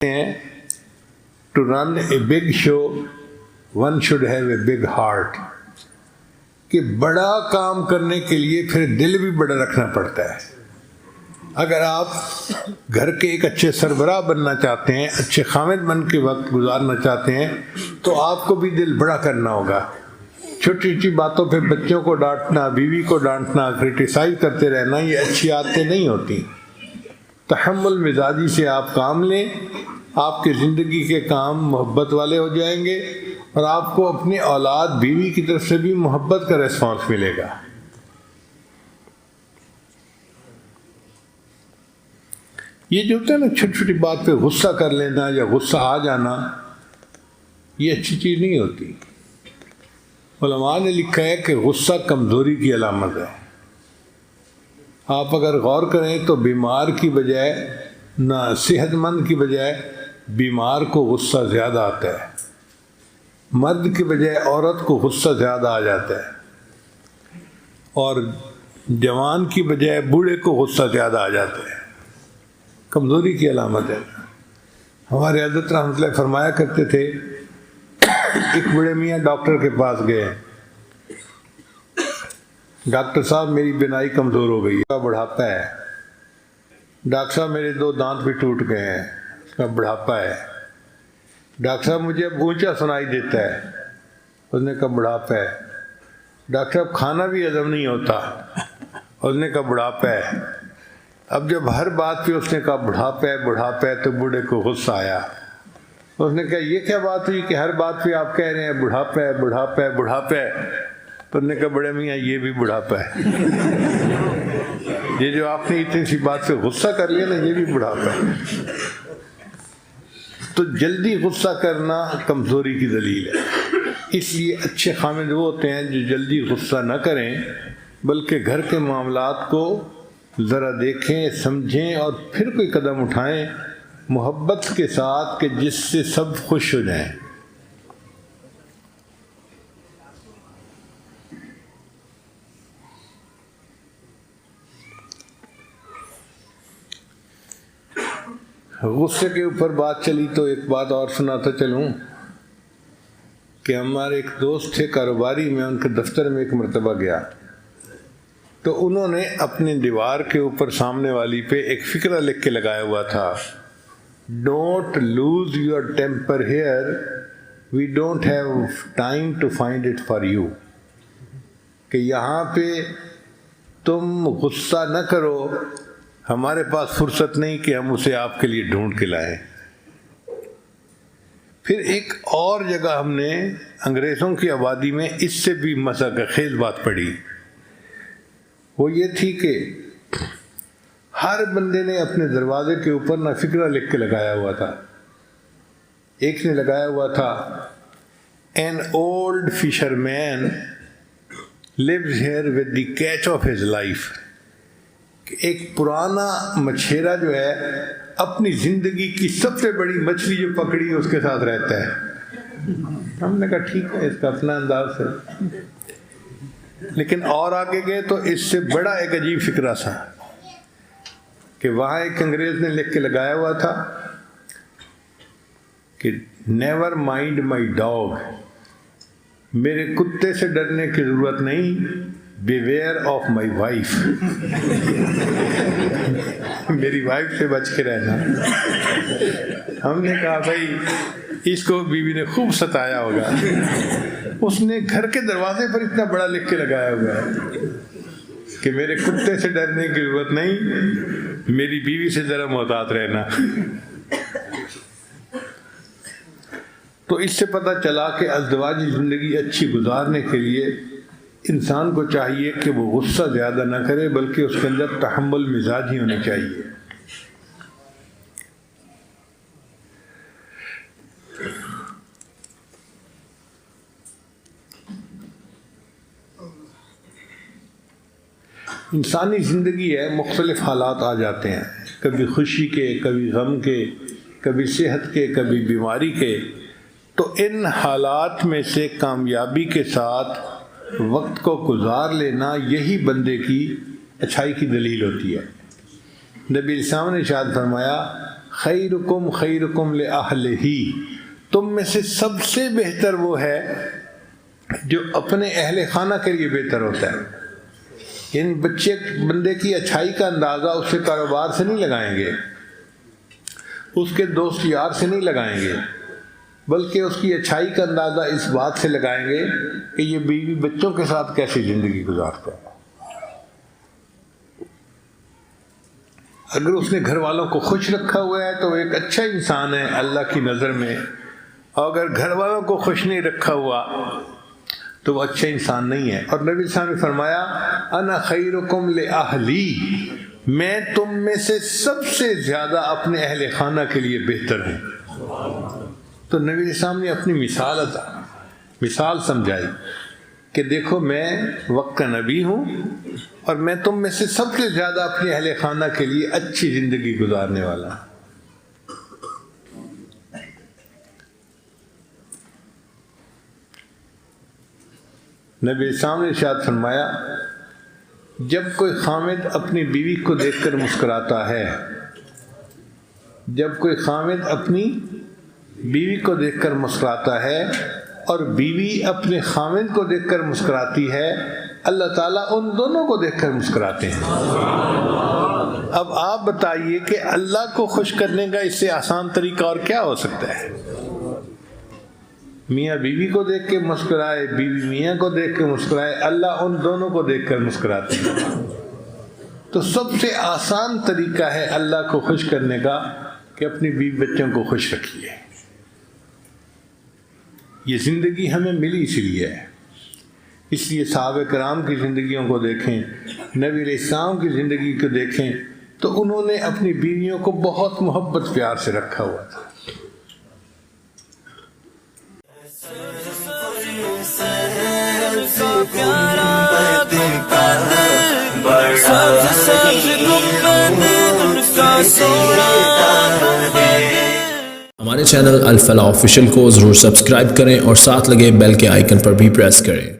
To run a big show, one should have a big heart. کہ بڑا کام کرنے کے لیے پھر دل بھی بڑا رکھنا پڑتا ہے. اگر آپ گھر کے ایک اچھے سربراہ بننا چاہتے ہیں، اچھے خامد بن کے وقت گزارنا چاہتے ہیں، تو آپ کو بھی دل بڑا کرنا ہوگا. چھوٹی چھوٹی باتوں پہ بچوں کو ڈانٹنا، بیوی کو ڈانٹنا، کرٹیسائز کرتے رہنا، یہ اچھی عادتیں نہیں ہوتی. تحمل مزاجی سے آپ کام لیں، آپ کی زندگی کے کام محبت والے ہو جائیں گے، اور آپ کو اپنی اولاد بیوی کی طرف سے بھی محبت کا ریسپانس ملے گا. یہ جو ہوتا ہے نا چھوٹی چھوٹی بات پہ غصہ کر لینا یا غصہ آ جانا، یہ اچھی چیز نہیں ہوتی. علماء نے لکھا ہے کہ غصہ کمزوری کی علامت ہے. آپ اگر غور کریں تو بیمار کی بجائے نہ صحت مند کی بجائے بیمار کو غصہ زیادہ آتا ہے. مرد کی بجائے عورت کو غصہ زیادہ آ جاتا ہے، اور جوان کی بجائے بوڑھے کو غصہ زیادہ آ جاتا ہے. کمزوری کی علامت ہے. ہمارے حضرت رحمۃ اللہ فرمایا کرتے تھے، ایک بڑے میاں ڈاکٹر کے پاس گئے. ڈاکٹر صاحب میری بینائی کمزور ہو گئی ہے، بڑھاپا ہے. ڈاکٹر صاحب میرے 2 دانت بھی ٹوٹ گئے ہیں، اس کا بڑھاپا ہے. ڈاکٹر صاحب مجھے اب اونچا سنائی دیتا ہے، اس نے کہا بڑھاپا ہے. ڈاکٹر صاحب کھانا بھی ہضم نہیں ہوتا، اس نے کہا بڑھاپا ہے. اب جب ہر بات پہ اس نے کہا بڑھاپا ہے بڑھاپا ہے، تو بوڑھے کو غصہ آیا. اس نے کہا یہ کیا بات ہوئی کہ ہر بات پہ آپ کہہ رہے ہیں بڑھاپا ہے بڑھاپا ہے بڑھاپا ہے. تو اس نے کہا بڑے میاں یہ بھی بڑھاپا ہے. یہ جو آپ نے اتنی سی بات سے غصہ کر لیا نا، یہ بھی بڑھاپا ہے. تو جلدی غصہ کرنا کمزوری کی دلیل ہے. اس لیے اچھے خامد وہ ہوتے ہیں جو جلدی غصہ نہ کریں، بلکہ گھر کے معاملات کو ذرا دیکھیں، سمجھیں، اور پھر کوئی قدم اٹھائیں محبت کے ساتھ، کہ جس سے سب خوش ہو جائیں. غصے کے اوپر بات چلی تو ایک بات اور سناتا چلوں کہ ہمارے ایک دوست تھے کاروباری، میں ان کے دفتر میں ایک مرتبہ گیا تو انہوں نے اپنی دیوار کے اوپر سامنے والی پہ ایک فقرہ لکھ کے لگایا ہوا تھا، don't lose your temper here, we don't have time to find it for you. کہ یہاں پہ تم غصہ نہ کرو، ہمارے پاس فرصت نہیں کہ ہم اسے آپ کے لیے ڈھونڈ کے لائیں. پھر ایک اور جگہ ہم نے انگریزوں کی آبادی میں اس سے بھی مزاح خیز بات پڑھی. وہ یہ تھی کہ ہر بندے نے اپنے دروازے کے اوپر نہ فقرہ لکھ کے لگایا ہوا تھا. ایک نے لگایا ہوا تھا، این اولڈ فشر مین lives here with the catch of his life. ایک پرانا مچھیرا جو ہے اپنی زندگی کی سب سے بڑی مچھلی جو پکڑی اس کے ساتھ رہتا ہے. ہم نے کہا ٹھیک ہے، اس کا اپنا انداز ہے. لیکن اور آگے گئے تو اس سے بڑا ایک عجیب فکرہ تھا کہ وہاں ایک انگریز نے لکھ کے لگایا ہوا تھا کہ نیور مائنڈ مائی ڈاگ، میرے کتے سے ڈرنے کی ضرورت نہیں، بیویئر آف مائی وائف، میری وائف سے بچ کے رہنا. ہم نے کہا بھائی اس کو بیوی نے خوب ستایا ہوگا، اس نے گھر کے دروازے پر اتنا بڑا لکھ کے لگایا ہوا ہے کہ میرے کتے سے ڈرنے کی ضرورت نہیں، میری بیوی سے ذرا محتاط رہنا. تو اس سے پتہ چلا کہ ازدواجی زندگی اچھی گزارنے کے لیے انسان کو چاہیے کہ وہ غصہ زیادہ نہ کرے، بلکہ اس کے اندر تحمل مزاجی ہونی چاہیے. انسانی زندگی ہے، مختلف حالات آ جاتے ہیں، کبھی خوشی کے، کبھی غم کے، کبھی صحت کے، کبھی بیماری کے. تو ان حالات میں سے کامیابی کے ساتھ وقت کو گزار لینا، یہی بندے کی اچھائی کی دلیل ہوتی ہے. نبی اسلام نے ارشاد فرمایا، خیرکم خیرکم لأہلہ، تم میں سے سب سے بہتر وہ ہے جو اپنے اہل خانہ کے لیے بہتر ہوتا ہے. یعنی بندے کی اچھائی کا اندازہ اس کے کاروبار سے نہیں لگائیں گے، اس کے دوست یار سے نہیں لگائیں گے، بلکہ اس کی اچھائی کا اندازہ اس بات سے لگائیں گے کہ یہ بیوی بچوں کے ساتھ کیسی زندگی گزارتا ہے. اگر اس نے گھر والوں کو خوش رکھا ہوا ہے تو وہ ایک اچھا انسان ہے اللہ کی نظر میں، اور اگر گھر والوں کو خوش نہیں رکھا ہوا تو وہ اچھا انسان نہیں ہے. اور نبی صلی اللہ علیہ وسلم نے فرمایا انا خیرکم لأہلی، میں تم میں سے سب سے زیادہ اپنے اہل خانہ کے لیے بہتر ہوں. تو نبی علیہ السلام نے اپنی مثال سمجھائی کہ دیکھو میں وقت کا نبی ہوں اور میں تم میں سے سب سے زیادہ اپنے اہل خانہ کے لیے اچھی زندگی گزارنے والا ہوں. نبی السلام نے ارشاد فرمایا جب کوئی خامد اپنی بیوی کو دیکھ کر مسکراتا ہے، جب کوئی خامد اپنی بیوی کو دیکھ کر مسکراتا ہے اور بیوی اپنے خامد کو دیکھ کر مسکراتی ہے، اللہ تعالیٰ ان دونوں کو دیکھ کر مسکراتے ہیں. اب آپ بتائیے کہ اللہ کو خوش کرنے کا اس سے آسان طریقہ اور کیا ہو سکتا ہے؟ میاں بیوی کو دیکھ کے مسکرائے، بیوی میاں کو دیکھ کے مسکرائے، اللہ ان دونوں کو دیکھ کر مسکراتے ہیں. تو سب سے آسان طریقہ ہے اللہ کو خوش کرنے کا کہ اپنی بیوی بچوں کو خوش رکھیے. یہ زندگی ہمیں ملی اسی لیے ہے. اس لیے صحابہ کرام کی زندگیوں کو دیکھیں، نبی علیہ السلام کی زندگی کو دیکھیں تو انہوں نے اپنی بیویوں کو بہت محبت پیار سے رکھا ہوا تھا. ہمارے چینل الفلاح آفیشیل کو ضرور سبسکرائب کریں اور ساتھ لگے بیل کے آئیکن پر بھی پریس کریں.